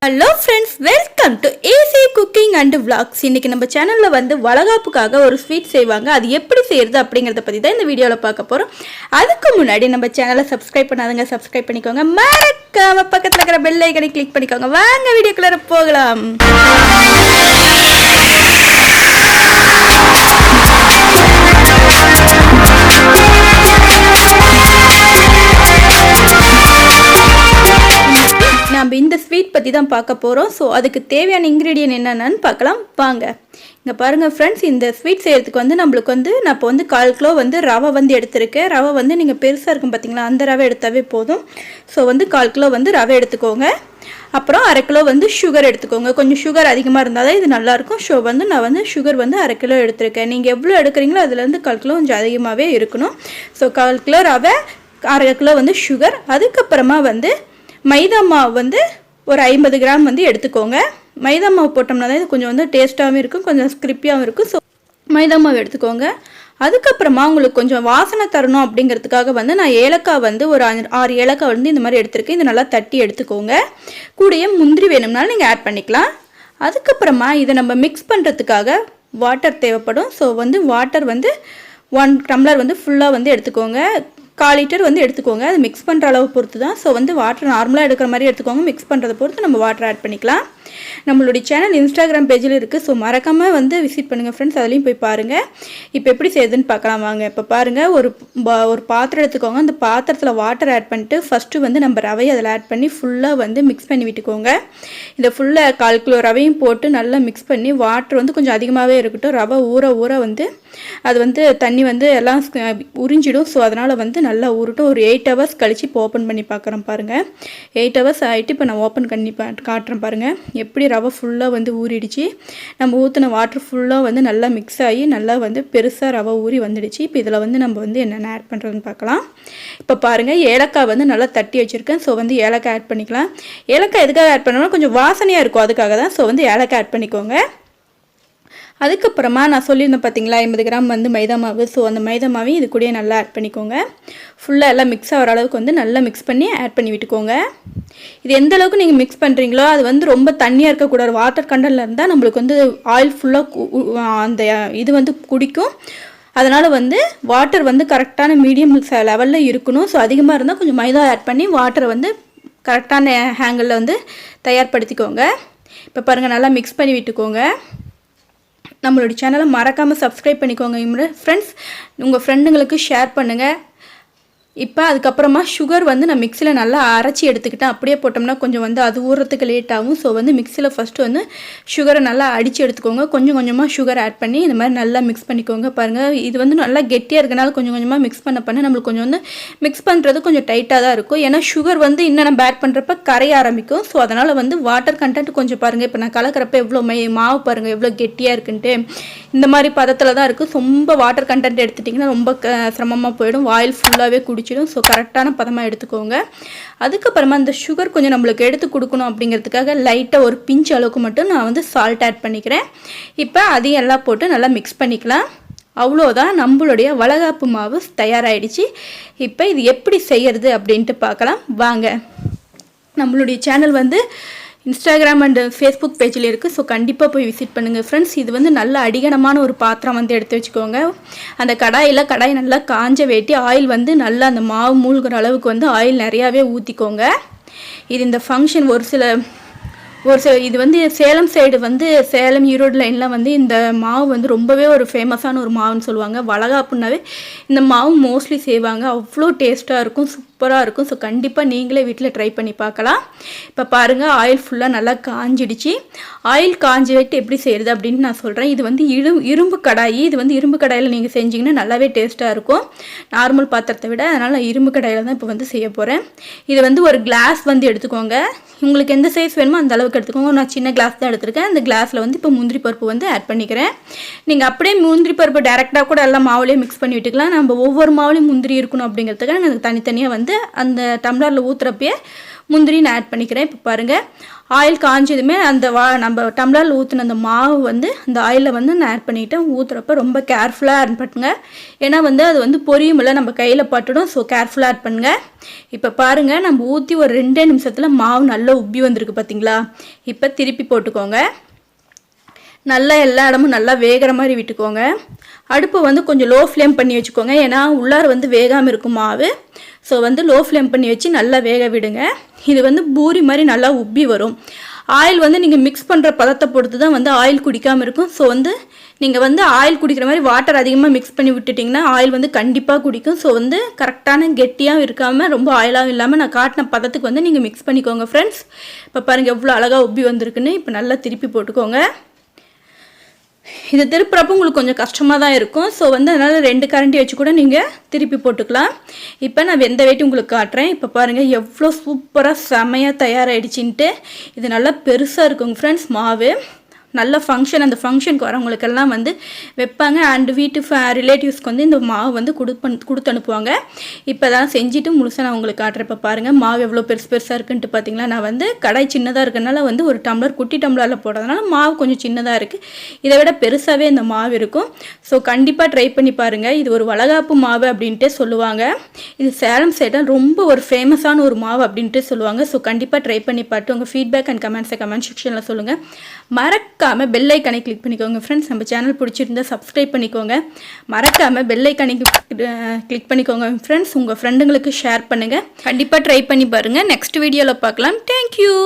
Hello friends, welcome to AC cooking and vlogs. இன்னைக்கு நம்ம சேனலில் வந்து வளகாப்புக்காக ஒரு ஸ்வீட் செய்வாங்க. அது எப்படி செய்யறது அப்படிங்கிறத பற்றி தான் இந்த வீடியோவில் பார்க்க போகிறோம். அதுக்கு முன்னாடி நம்ம சேனலை சப்ஸ்கிரைப் பண்ணாதவங்க சப்ஸ்கிரைப் பண்ணிக்கோங்க. மறக்காம பக்கத்தில் இருக்கிற பெல் ஐக்கனை கிளிக் பண்ணிக்கோங்க. வாங்க வீடியோக்குள்ள போகலாம். நம்ம இந்த ஸ்வீட் பற்றி தான் பார்க்க போகிறோம். ஸோ அதுக்கு தேவையான இன்க்ரீடியன்ட் என்னென்னு பார்க்கலாம் வாங்க. இங்கே பாருங்கள் ஃப்ரெண்ட்ஸ், இந்த ஸ்வீட் செய்கிறதுக்கு வந்து நம்மளுக்கு வந்து நான் இப்போ வந்து 1/4 கிலோ வந்து ரவை வந்து எடுத்திருக்கேன். ரவை வந்து நீங்கள் பெருசாக இருக்கும் பார்த்தீங்களா, அந்த ரவை எடுத்தாவே போதும். ஸோ வந்து 1/4 கிலோ வந்து ரவை எடுத்துக்கோங்க. அப்புறம் 1/2 கிலோ வந்து சுகர் எடுத்துக்கோங்க. கொஞ்சம் சுகர் அதிகமாக இருந்தால் தான் இது நல்லாயிருக்கும். ஸோ வந்து நான் வந்து சுகர் வந்து 1/2 கிலோ எடுத்திருக்கேன். நீங்கள் எவ்வளோ எடுக்கிறீங்களோ அதுலேருந்து 1/4 கிலோ கொஞ்சம் அதிகமாகவே இருக்கணும். ஸோ 1/4 கிலோ ரவை, 1/2 கிலோ வந்து சுகர். அதுக்கப்புறமா வந்து மைதா மாவு வந்து ஒரு 50 கிராம் வந்து எடுத்துக்கோங்க. மைதா மாவு போட்டோம்னா தான் இது கொஞ்சம் வந்து டேஸ்ட்டாகவும் இருக்கும், கொஞ்சம் ஸ்கிரிப்பியாகவும் இருக்கும். ஸோ மைதா மாவு எடுத்துக்கோங்க. அதுக்கப்புறமா உங்களுக்கு கொஞ்சம் வாசனை தரணும் அப்படிங்கிறதுக்காக வந்து நான் ஏலக்காய் வந்து ஒரு 6 ஏலக்காய் வந்து இந்த மாதிரி எடுத்துருக்கேன். இது நல்லா தட்டி எடுத்துக்கோங்க. கூடயே முந்திரி வேணும்னாலும் நீங்கள் ஆட் பண்ணிக்கலாம். அதுக்கப்புறமா இதை நம்ம மிக்ஸ் பண்ணுறதுக்காக வாட்டர் தேவைப்படும். ஸோ வந்து வாட்டர் வந்து 1 டம்ளர் வந்து ஃபுல்லாக வந்து எடுத்துக்கோங்க. 1/4 லிட்டர் வந்து எடுத்துக்கோங்க. அது மிக்ஸ் பண்ணுற அளவு பொறுத்து தான். ஸோ வந்து வாட்டர் நார்மலாக எடுக்கிற மாதிரி எடுத்துக்கோங்க. மிக்ஸ் பண்ணுறதை பொறுத்து நம்ம வாட்டர் ஆட் பண்ணிக்கலாம். நம்மளுடைய சேனல் இன்ஸ்டாகிராம் பேஜில் இருக்குது. ஸோ மறக்காமல் வந்து விசிட் பண்ணுங்கள் ஃப்ரெண்ட்ஸ், அதுலேயும் போய் பாருங்கள். இப்போ எப்படி செய்யுதுன்னு பார்க்கலாம் வாங்க. இப்போ பாருங்கள், ஒரு பாத்திரம் எடுத்துக்கோங்க. அந்த பாத்திரத்தில் வாட்டர் ஆட் பண்ணிட்டு ஃபஸ்ட்டு வந்து நம்ம ரவையை அதில் ஆட் பண்ணி ஃபுல்லாக வந்து மிக்ஸ் பண்ணி விட்டுக்கோங்க. இதை ஃபுல்லாக 1/4 கிலோ ரவையும் போட்டு நல்லா மிக்ஸ் பண்ணி வாட்டர் வந்து கொஞ்சம் அதிகமாகவே இருக்கட்டும். ரவை ஊற வந்து அது வந்து தண்ணி வந்து எல்லாம் உறிஞ்சிடும். ஸோ அதனால் வந்து நல்லா ஊறட்டும். ஒரு 8 ஹவர்ஸ் கழித்து இப்போ ஓப்பன் பண்ணி பார்க்குறேன் பாருங்கள். 8 ஹவர்ஸ் ஆகிட்டு இப்போ நான் ஓப்பன் பண்ணி காட்டுறேன் பாருங்கள். எப்படி ரவை ஃபுல்லாக வந்து ஊறிடுச்சு. நம்ம ஊற்றின வாட்டர் ஃபுல்லாக வந்து நல்லா மிக்ஸ் ஆகி நல்லா வந்து பெருசாக ரவை ஊறி வந்துடுச்சு. இப்போ இதில் வந்து நம்ம வந்து என்னென்ன ஆட் பண்ணுறதுன்னு பார்க்கலாம். இப்போ பாருங்கள், ஏலக்காய் வந்து நல்லா தட்டி வச்சுருக்கேன். ஸோ வந்து ஏலக்காய் ஆட் பண்ணிக்கலாம். ஏலக்காய் எதுக்காக ஆட் பண்ணோம்னா கொஞ்சம் வாசனையாக இருக்கும், அதுக்காக தான். ஸோ வந்து ஏலக்காய் ஆட் பண்ணிக்கோங்க. அதுக்கப்புறமா நான் சொல்லியிருந்தேன் பார்த்தீங்களா 50 கிராம் வந்து மைதா மாவு. ஸோ அந்த மைதா மாவையும் இது கூடயே நல்லா ஆட் பண்ணிக்கோங்க. ஃபுல்லாக எல்லாம் மிக்ஸ் ஆகிற அளவுக்கு வந்து நல்லா மிக்ஸ் பண்ணி ஆட் பண்ணி விட்டுக்கோங்க. இது எந்த அளவுக்கு நீங்கள் மிக்ஸ் பண்ணுறீங்களோ அது வந்து ரொம்ப தண்ணியாக இருக்கக்கூடாது. வாட்டர் கண்டனில் இருந்தால் நம்மளுக்கு வந்து ஆயில் ஃபுல்லாக அந்த இது வந்து குடிக்கும். அதனால் வந்து வாட்டர் வந்து கரெக்டான மீடியம் லெவலில் இருக்கணும். ஸோ அதிகமாக இருந்தால் கொஞ்சம் மைதா ஆட் பண்ணி வாட்டரை வந்து கரெக்டான ஹேங்கிளில் வந்து தயார்படுத்திக்கோங்க. இப்போ பாருங்கள், நல்லா மிக்ஸ் பண்ணி விட்டுக்கோங்க. நம்மளுடைய சேனலை மறக்காமல் சப்ஸ்கிரைப் பண்ணிக்கோங்க ஃப்ரெண்ட்ஸ். உங்கள் ஃப்ரெண்டுங்களுக்கு ஷேர் பண்ணுங்கள். இப்போ அதுக்கப்புறமா சுகர் வந்து நான் மிக்சியில் நல்லா அரைச்சி எடுத்துக்கிட்டேன். அப்படியே போட்டோம்னா கொஞ்சம் வந்து அது ஊறுறதுக்கு லேட் ஆகும். ஸோ வந்து மிக்சியில் ஃபஸ்ட்டு வந்து சுகரை நல்லா அடித்து எடுத்துக்கோங்க. கொஞ்சம் கொஞ்சமாக சுகர் ஆட் பண்ணி இந்த மாதிரி நல்லா மிக்ஸ் பண்ணிக்கோங்க. பாருங்கள், இது வந்து நல்லா கெட்டியாக இருக்கனால கொஞ்சம் கொஞ்சமாக மிக்ஸ் பண்ண நம்மளுக்கு கொஞ்சம் வந்து மிக்ஸ் பண்ணுறது கொஞ்சம் டைட்டாக தான் இருக்கும். ஏன்னா சுகர் வந்து இன்னும் நம்ம ஆட் பண்ணுறப்ப கரைய ஆரம்பிக்கும். ஸோ அதனால் வந்து வாட்டர் கண்டென்ட் கொஞ்சம் பாருங்கள். இப்போ நான் கலக்கிறப்ப எவ்வளோ மாவு பாருங்கள் எவ்வளோ கெட்டியாக இருக்குன்ட்டு. இந்த மாதிரி பதத்தில் தான் இருக்குது. ரொம்ப வாட்டர் கண்டென்ட் எடுத்துட்டிங்கன்னா ரொம்ப சிரமமாக போயிடும். ஆயில் ஃபுல்லாகவே குடிச்சிடும். ஸோ கரெக்டான பதமாக எடுத்துக்கோங்க. அதுக்கப்புறமா இந்த சுகர் கொஞ்சம் நம்மளுக்கு எடுத்து கொடுக்கணும் அப்படிங்கிறதுக்காக லைட்டாக ஒரு பிஞ்ச் அளவுக்கு மட்டும் நான் வந்து சால்ட் ஆட் பண்ணிக்கிறேன். இப்போ அதையும் எல்லாம் போட்டு நல்லா மிக்ஸ் பண்ணிக்கலாம். அவ்வளோதான், நம்மளுடைய வளகாப்பு மாவு தயாராகிடுச்சு. இப்போ இது எப்படி செய்யறது அப்படின்ட்டு பார்க்கலாம் வாங்க. நம்மளுடைய சேனல் வந்து இன்ஸ்டாகிராம் அண்ட் ஃபேஸ்புக் பேஜில் இருக்குது. ஸோ கண்டிப்பாக போய் விசிட் பண்ணுங்கள் ஃப்ரெண்ட்ஸ். இது வந்து நல்ல அடிகனமான ஒரு பாத்திரம் வந்து எடுத்து வச்சுக்கோங்க. அந்த கடாய் நல்லா காஞ்ச வேட்டி ஆயில் வந்து நல்லா அந்த மாவு மூழ்கிற அளவுக்கு வந்து ஆயில் நிறையாவே ஊற்றிக்கோங்க. இது இந்த ஃபங்க்ஷன் ஒரு சில இது வந்து சேலம் சைடு வந்து சேலம் ஈரோடு லைன்லாம் வந்து இந்த மாவு வந்து ரொம்பவே ஒரு ஃபேமஸான ஒரு மாவுன்னு சொல்லுவாங்க. வளகாப்புனாவே இந்த மாவு மோஸ்ட்லி செய்வாங்க. அவ்வளோ டேஸ்ட்டாக இருக்கும், சூப்பராக இருக்கும். ஸோ கண்டிப்பாக நீங்களே வீட்டில் ட்ரை பண்ணி பார்க்கலாம். இப்போ பாருங்கள், ஆயில் ஃபுல்லாக நல்லா காஞ்சிடுச்சு. ஆயில் காஞ்சி விட்டு எப்படி செய்கிறது அப்படின்னு நான் சொல்கிறேன். இது வந்து இரும்பு கடாய். இது வந்து இரும்பு கடாயில் நீங்கள் செஞ்சிங்கன்னா நல்லாவே டேஸ்ட்டாக இருக்கும் நார்மல் பாத்திரத்தை விட. அதனால் நான் இரும்பு கடாயில் தான் இப்போ வந்து செய்ய போகிறேன். இது வந்து ஒரு கிளாஸ் வந்து எடுத்துக்கோங்க. உங்களுக்கு எந்த சைஸ் வேணுமோ அந்த அளவுக்கு எடுத்துக்கோங்க. நான் சின்ன கிளாஸ் தான் எடுத்துருக்கேன். அந்த கிளாஸில் வந்து இப்போ முந்திரி பருப்பு வந்து ஆட் பண்ணிக்கிறேன். நீங்கள் அப்படியே முந்திரி பருப்பு டேரெக்டாக கூட எல்லாம் மாவுலேயே மிக்ஸ் பண்ணி விட்டுக்கலாம். நம்ம ஒவ்வொரு மாவுலேயும் முந்திரி இருக்கணும் அப்படிங்கிறதுக்காக எனக்கு தனித்தனியாக வந்து அந்த டம்ளரில் ஊற்றுறப்பே முந்திரி நான் ஆட் பண்ணிக்கிறேன். இப்போ பாருங்கள் ஆயில் காஞ்சதுமே அந்த நம்ம டம்ளரில் ஊற்றின அந்த மாவு வந்து அந்த ஆயிலில் வந்து நான் ஆட் பண்ணிக்கிட்டேன். ஊற்றுறப்ப ரொம்ப கேர்ஃபுல்லாக ஆட் பண்ணுங்க, ஏன்னா வந்து அது வந்து பொரியுமில்ல நம்ம கையில் பட்டுடும். ஸோ கேர்ஃபுல்லாக ஆட் பண்ணுங்கள். இப்போ பாருங்கள் நம்ம ஊற்றி ஒரு 2 நிமிஷத்தில் மாவு நல்லா உப்பி வந்திருக்கு பார்த்தீங்களா. இப்போ திருப்பி போட்டுக்கோங்க. நல்லா எல்லா இடமும் நல்லா வேகிற மாதிரி விட்டுக்கோங்க. அடுப்பு வந்து கொஞ்சம் லோ ஃப்ளேம் பண்ணி வச்சுக்கோங்க, ஏன்னா உள்ளார வந்து வேகாமல் இருக்கும் மாவு. ஸோ வந்து லோ ஃப்ளேம் பண்ணி வச்சு நல்லா வேக விடுங்க. இது வந்து பூரி மாதிரி நல்லா உப்பி வரும். ஆயில் வந்து நீங்கள் மிக்ஸ் பண்ணுற பதத்தை பொறுத்து தான் வந்து ஆயில் குடிக்காமல் இருக்கும். ஸோ வந்து நீங்கள் வந்து ஆயில் குடிக்கிற மாதிரி வாட்டர் அதிகமாக மிக்ஸ் பண்ணி விட்டுட்டிங்கன்னா ஆயில் வந்து கண்டிப்பாக குடிக்கும். ஸோ வந்து கரெக்டான கெட்டியாகவும் இருக்காமல் ரொம்ப ஆயிலாகவும் இல்லாமல் நான் காட்டின பதத்துக்கு வந்து நீங்கள் மிக்ஸ் பண்ணிக்கோங்க ஃப்ரெண்ட்ஸ். இப்போ பாருங்கள் எவ்வளோ அழகாக உப்பி வந்திருக்குன்னு. இப்போ நல்லா திருப்பி போட்டுக்கோங்க. இது திருப்புறப்போ உங்களுக்கு கொஞ்சம் கஷ்டமாக தான் இருக்கும். ஸோ வந்து அதனால் 2 கரண்டி வச்சு கூட நீங்கள் திருப்பி போட்டுக்கலாம். இப்போ நான் வெந்த வெயிட்டு உங்களுக்கு காட்டுறேன். இப்போ பாருங்கள் எவ்வளோ சூப்பராக செமையாக தயாராகிடுச்சின்ட்டு. இது நல்லா பெருசாக இருக்குங்க ஃப்ரெண்ட்ஸ். மாவு நல்ல ஃபங்க்ஷன், அந்த ஃபங்க்ஷனுக்கு வரவங்களுக்கெல்லாம் வந்து வைப்பாங்க. அண்டு வீட்டு ரிலேட்டிவ்ஸ்க்கு வந்து இந்த மாவு வந்து கொடுத்து அனுப்புவாங்க. இப்போ தான் செஞ்சுட்டு முழுசாக நான் உங்களுக்கு காட்டுறேன். இப்போ பாருங்கள் மாவு எவ்வளோ பெருசாக இருக்குன்ட்டு பார்த்தீங்களா. நான் வந்து கடாய் சின்னதாக இருக்கிறதுனால வந்து ஒரு டம்ளர் குட்டி டம்ளரில் போடுறதுனால மாவு கொஞ்சம் சின்னதாக இருக்குது. இதை விட பெருசாகவே இந்த மாவு இருக்கும். ஸோ கண்டிப்பாக ட்ரை பண்ணி பாருங்கள். இது ஒரு வளகாப்பு மாவு அப்படின்ட்டு சொல்லுவாங்க. இது சேலம் சைடில் ரொம்ப ஒரு ஃபேமஸான ஒரு மாவு அப்படின்ட்டு சொல்லுவாங்க. ஸோ கண்டிப்பாக ட்ரை பண்ணி பார்த்து உங்கள் ஃபீட்பேக் அண்ட் கமெண்ட்ஸை கமெண்ட் செக்ஷனில் சொல்லுங்கள். மறக்காமல் பெல் ஐக்கானை கிளிக் பண்ணிக்கோங்க ஃப்ரெண்ட்ஸ். நம்ம சேனல் பிடிச்சிருந்தா சப்ஸ்கிரைப் பண்ணிக்கோங்க. மறக்காமல் பெல் ஐக்கானை கிளிக் பண்ணிக்கோங்க ஃப்ரெண்ட்ஸ். உங்கள் ஃப்ரெண்டுங்களுக்கு ஷேர் பண்ணுங்கள். கண்டிப்பாக ட்ரை பண்ணி பாருங்கள். நெக்ஸ்ட் வீடியோவில் பார்க்கலாம். தேங்க்யூ.